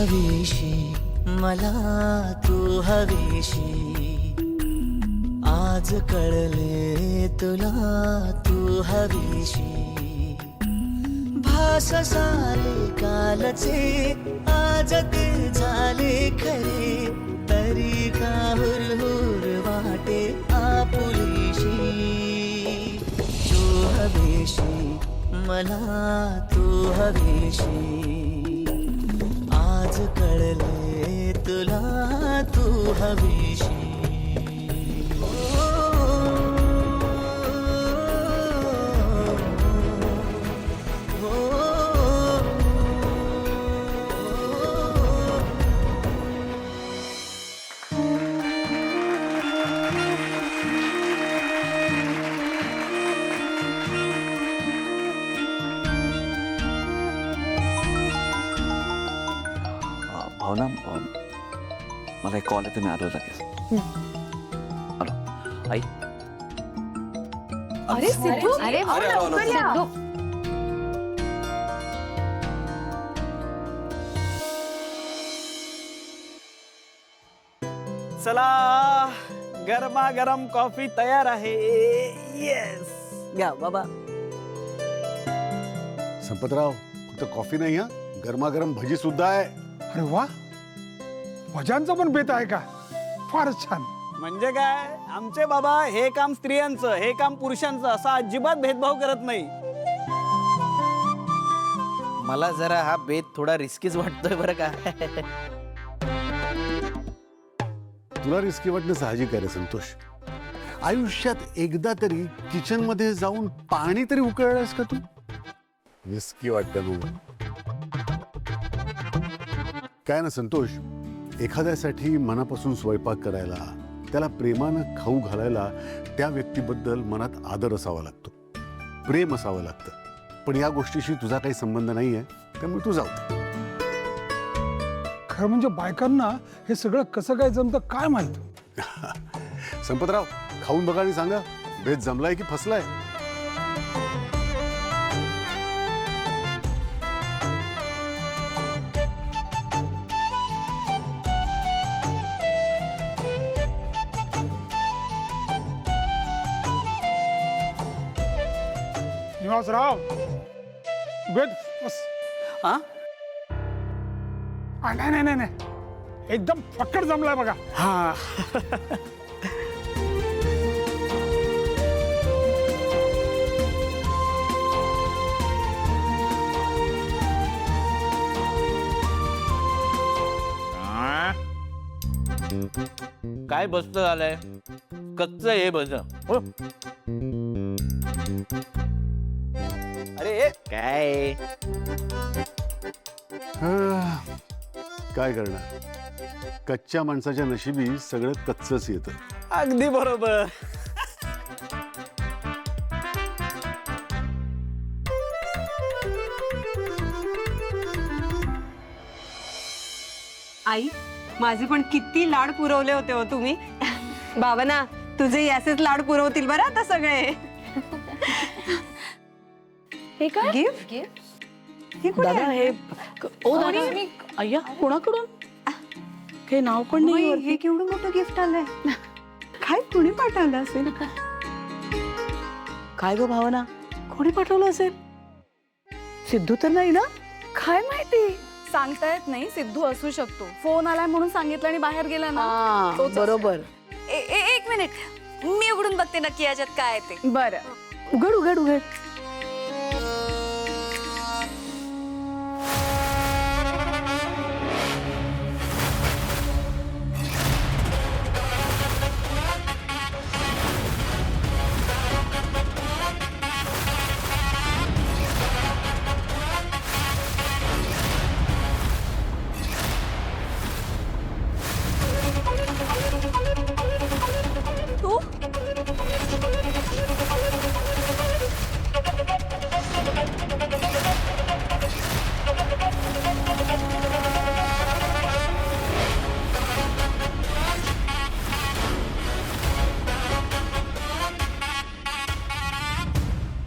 हवीशी मला तू हवीशी आज कळले तुला तू हवीशी भास सारे कालचे आज ते झाले खरे तरी का हुरहुर वाटे आपुलीशी तू हवीशी मला तू हवीशी आज कळले तुला तू हवीशी भावना मला एक कॉल आहे तुम्ही आलो लगेच आलो आई अरे सिद्धू अरे सिद्धू चला गरमागरम कॉफी तयार आहे येस घ्या बाबा संपतराव फक्त कॉफी नाही हा गरमागरम भजी सुद्धा आहे. अरे वा भजांचा पण बेत आहे का फारच छान. म्हणजे काय आमचे बाबा हे काम स्त्रियांचं हे काम पुरुषांचं असा अजिबात भेदभाव करत नाही. मला जरा हा बेत थोडा रिस्कीच वाटतोय बरं का. तुला रिस्की वाटणं साहजिक आहे रे संतोष. आयुष्यात एकदा तरी किचन मध्ये जाऊन पाणी तरी उकळलंस का तू? रिस्की वाटतं मग काय ना संतोष. एखाद्यासाठी मनापासून स्वयंपाक करायला त्याला प्रेमानं खाऊ घालायला त्या व्यक्तीबद्दल मनात आदर असावा लागतो प्रेम असावं लागतं. पण या गोष्टीशी तुझा काही संबंध नाहीये त्यामुळे तू जाऊ दे. खरं म्हणजे बायकांना हे सगळं कसं काय जमतं काय माहित. संपतराव खाऊन बघा आणि सांगा बेत जमलाय की फसलाय. निवासराव बेत हा नाही नाही नाही नाही एकदम फक्कड जमलाय बघा. हा काय बसत झालंय कच्च हे भज हो. अरे काय काय करणार कच्च्या माणसाच्या नशिबी सगळं कच्चच येतं. अगदी बरोबर. आई माझे पण किती लाड पुरवले होते हो तुम्ही. भावना तुझे असेच लाड पुरवतील बरं आता सगळे. हे काय गिफ्ट हे कुठे दादा आहे? हे ओ दादा अय्या कोणाकडून हे नाव पण होय, नाही हे वरती. केवढं मोठं गिफ्ट आलंय. काय कुणी पाठवलं असेल. काय गो भावना कोणी पाठवलं असेल. सिद्धू तर नाही ना. काय माहिती सांगता येत नाही. सिद्धू असू शकतो. फोन आलाय म्हणून सांगितलं आणि बाहेर गेला ना. हा, तोच बरोबर. एक मिनिट मी उघडून बघते नक्की याच्यात काय आहे ते. बरं उघड उघड उघड. तू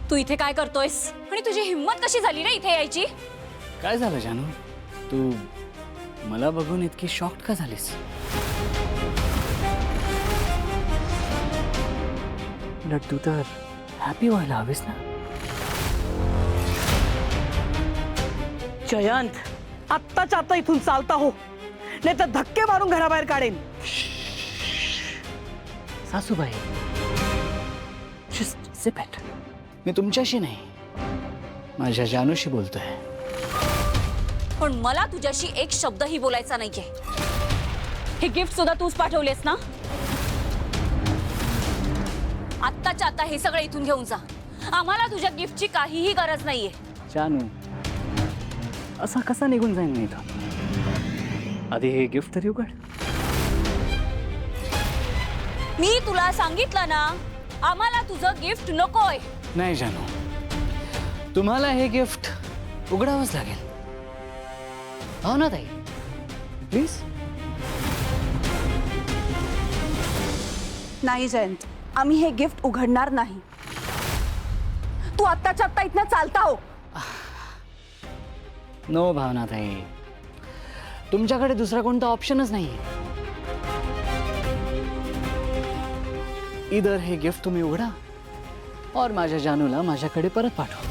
तू इथे काय करतोयस आणि तुझी हिम्मत कशी झाली रे इथे यायची? काय झालं जानू? तू मला बघून इतकी शॉक्ड का झालीस? लड्डू तर हॅपी व्हायला हवीस ना. जयंत आत्ताच्या आता इथून चालता हो, नाही तर धक्के मारून घराबाहेर काढेन. सासूबाई, जस्ट सिप इट. मी तुमच्याशी नाही, माझ्या जानूशी बोलतोय. पण मला तुझ्याशी एक शब्दही बोलायचा नाहीये. हे गिफ्ट सुद्धा तूच पाठवलेस ना? आत्ताच्या आता हे सगळं इथून घेऊन जा. आम्हाला तुझ्या गिफ्टची काहीही गरज नाहीये. जानू, असा कसा निघून जाईन मी इथं? आधी हे गिफ्ट तरी उघड. मी तुला सांगितलं ना, आम्हाला तुझं गिफ्ट नकोय. नाही जानू, तुम्हाला हे गिफ्ट उघडावंच लागेल. हो ना ताई, प्लीज. नाही जयंत, आम्ही हे गिफ्ट उघडणार नाही. तू आत्ताच्या आत्ता इथनं चालता हो. नो भावना ताई, तुमच्याकडे दुसरा कोणता ऑप्शनच नाही. इधर हे गिफ्ट तुम्ही उघडा और माझ्या जानूला माझ्याकडे परत पाठवा.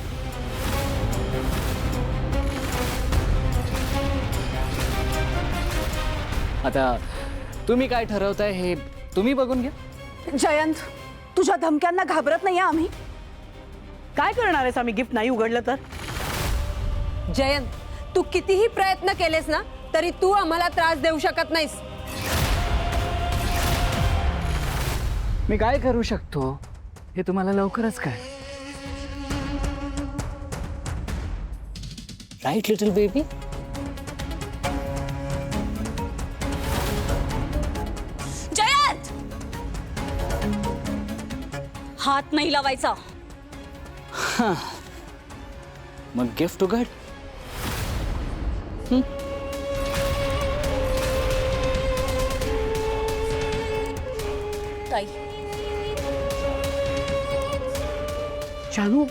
आता तुम्ही काय ठरवताय हे तुम्ही बघून घ्या. जयंत, तुझ्या धमक्यांना घाबरत नाही आम्ही. काय करणार आहेस आम्ही गिफ्ट नाही उघडलं तर? जयंत, तू कितीही प्रयत्न केलेस ना तरी तू आम्हाला त्रास देऊ शकत नाहीस. मी काय करू शकतो हे तुम्हाला लवकरच काय. Right little baby. जयंत, हात नाही लावायचा. मग गिफ्ट उघड. ताई, जानू